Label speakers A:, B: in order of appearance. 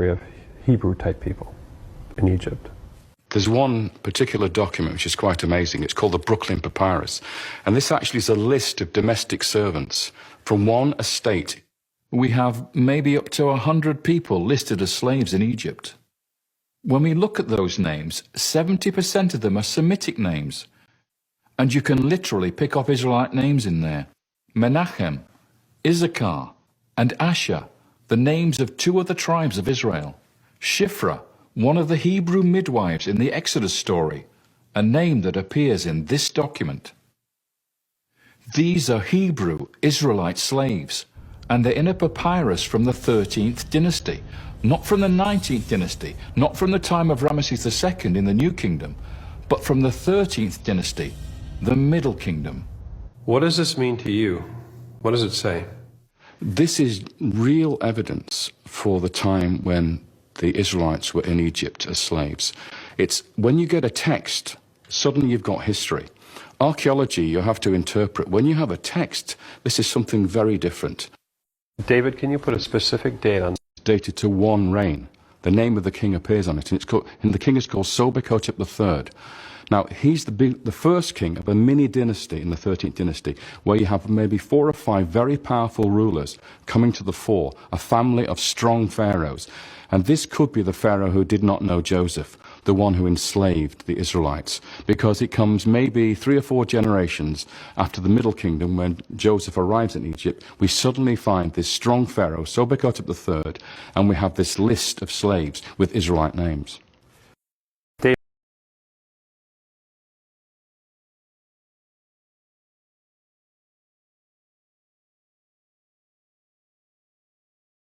A: of Hebrew-type people in Egypt.
B: There's one particular document which is quite amazing. It's called the Brooklyn Papyrus. And this actually is a list of domestic servants from one estate.
C: We have maybe up to 100 people listed as slaves in Egypt. When we look at those names, 70% of them are Semitic names. And you can literally pick off Israelite names in there. Menachem, Issachar, and Asher, the names of 2 other tribes of Israel. Shiphrah, one of the Hebrew midwives in the Exodus story, a name that appears in this document. These are Hebrew Israelite slaves, and they're in a papyrus from the 13th dynasty, not from the 19th dynasty, not from the time of Ramesses II in the New Kingdom, but from the 13th dynasty, the Middle Kingdom.
A: What does this mean to you? What does it say?
B: This is real evidence for the time when the Israelites were in Egypt as slaves. It's when you get a text, suddenly you've got history. Archaeology, you have to interpret. When you have a text, this is something very different.
A: David, can you put a specific date on?
B: It's dated to 1 reign. The name of the king appears on it, and the king is called Sobekotep III. Now, he's the first king of a mini dynasty in the 13th dynasty, where you have maybe 4 or 5 very powerful rulers coming to the fore, a family of strong pharaohs. And this could be the pharaoh who did not know Joseph, the one who enslaved the Israelites, because it comes maybe 3 or 4 generations after the Middle Kingdom, when Joseph arrives in Egypt. We suddenly find this strong pharaoh, Sobekotep III, and we have this list of slaves with Israelite names.